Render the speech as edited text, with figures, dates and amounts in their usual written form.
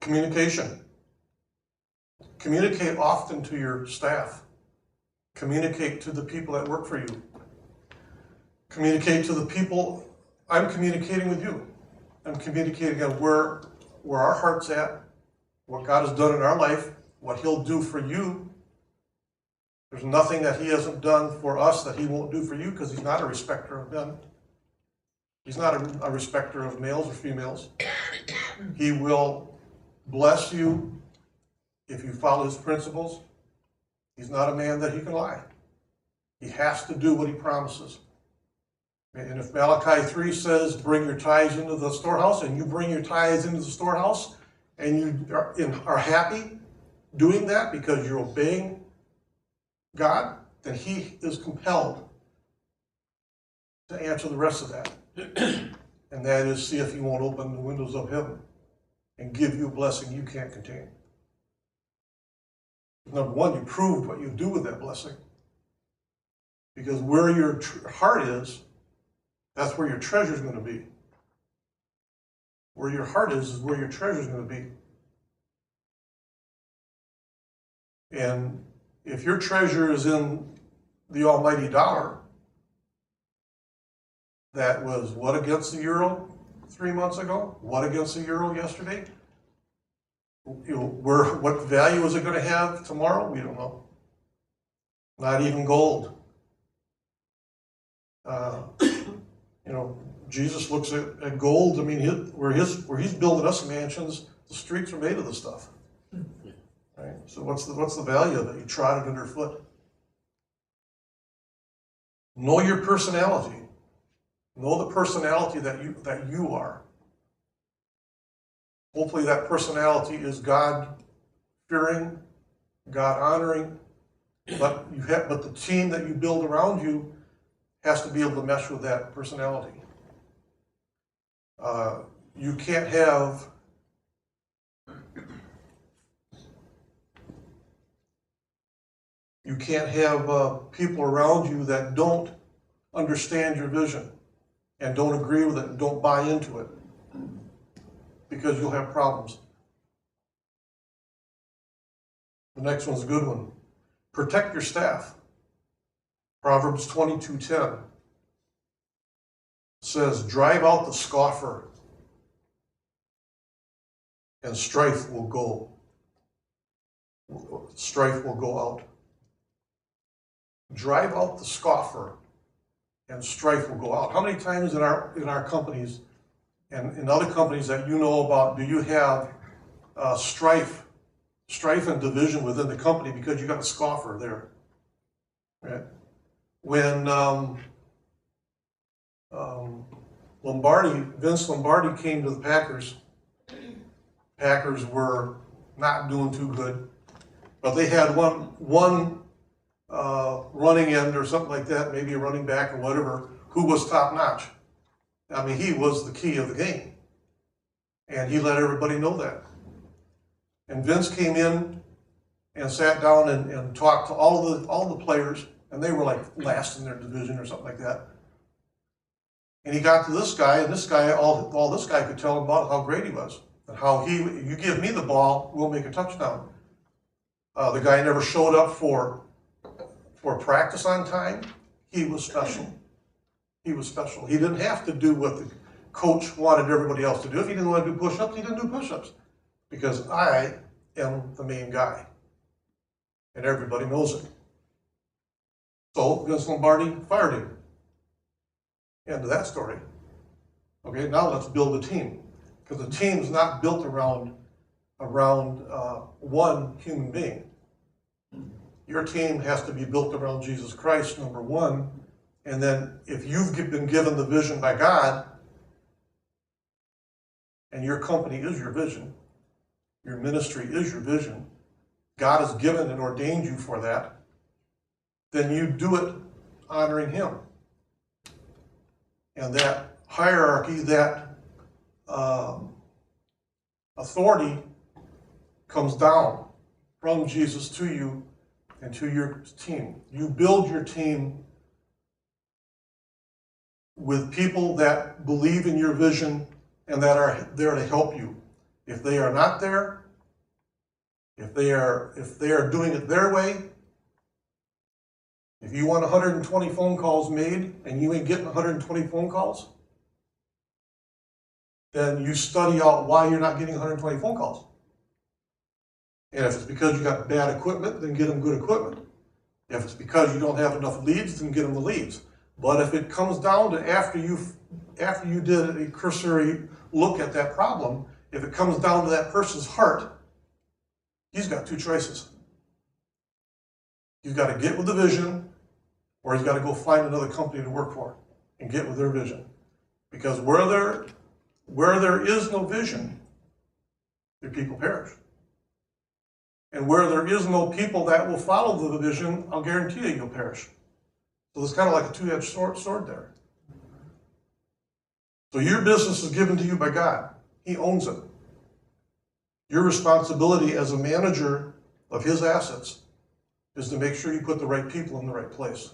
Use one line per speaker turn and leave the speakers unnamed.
Communication. Communicate often to your staff. Communicate to the people that work for you. Communicate to the people. I'm communicating with you. I'm communicating on where our heart's at, what God has done in our life, what He'll do for you. There's nothing that He hasn't done for us that He won't do for you, because He's not a respecter of men. He's not a respecter of males or females. He will bless you if you follow His principles. He's not a man that He can lie. He has to do what He promises. And if Malachi 3 says, bring your tithes into the storehouse, and you bring your tithes into the storehouse, and you are happy doing that because you're obeying God, then He is compelled to answer the rest of that. And that is, see if He won't open the windows of heaven and give you a blessing you can't contain. Number one, you proved what you do with that blessing. Because where your heart is, that's where your treasure is going to be. Where your heart is where your treasure is going to be. And if your treasure is in the almighty dollar, that was what against the euro 3 months ago? What against the euro yesterday? What value is it going to have tomorrow? We don't know. Not even gold. Jesus looks at gold. I mean, where he's building us mansions, the streets are made of this stuff. Right? So what's the value of it? You trod it underfoot. Know your personality. Know the personality that you are. Hopefully that personality is God-fearing, God-honoring, but the team that you build around you has to be able to mesh with that personality. You can't have people around you that don't understand your vision and don't agree with it and don't buy into it, because you'll have problems. The next one's a good one. Protect your staff. Proverbs 22:10 says, drive out the scoffer, and strife will go out. Drive out the scoffer, and strife will go out. How many times in our companies and in other companies that you know about do you have strife and division within the company because you got a scoffer there? Right? When Vince Lombardi came to the Packers were not doing too good, but they had one running end or something like that, maybe a running back or whatever, who was top notch. I mean, he was the key of the game, and he let everybody know that. And Vince came in and sat down and talked to all the players, and they were like last in their division or something like that. And he got to this guy, and this guy, all this guy could tell him about how great he was, and how you give me the ball, we'll make a touchdown. The guy never showed up for practice on time. He was special. He was special. He didn't have to do what the coach wanted everybody else to do. If he didn't want to do push-ups, he didn't do push-ups, because I am the main guy, and everybody knows it. So Vince Lombardi fired him. End of that story. Okay, now let's build a team, because the team's not built around one human being. Your team has to be built around Jesus Christ, number one, and then if you've been given the vision by God, and your company is your vision, your ministry is your vision, God has given and ordained you for that, then you do it honoring Him. And that hierarchy, that authority comes down from Jesus to you and to your team. You build your team with people that believe in your vision and that are there to help you If they are not there, if they are doing it their way, if you want 120 phone calls made and you ain't getting 120 phone calls, then you study out why you're not getting 120 phone calls. And if it's because you got bad equipment, then get them good equipment. If it's because you don't have enough leads, then get them the leads. But if it comes down to after you did a cursory look at that problem, if it comes down to that person's heart, he's got two choices. He's got to get with the vision, or he's got to go find another company to work for and get with their vision. Because where there is no vision, your people perish. And where there is no people that will follow the vision, I'll guarantee you you'll perish. So it's kind of like a two-edged sword there. So your business is given to you by God. He owns it. Your responsibility as a manager of his assets is to make sure you put the right people in the right place.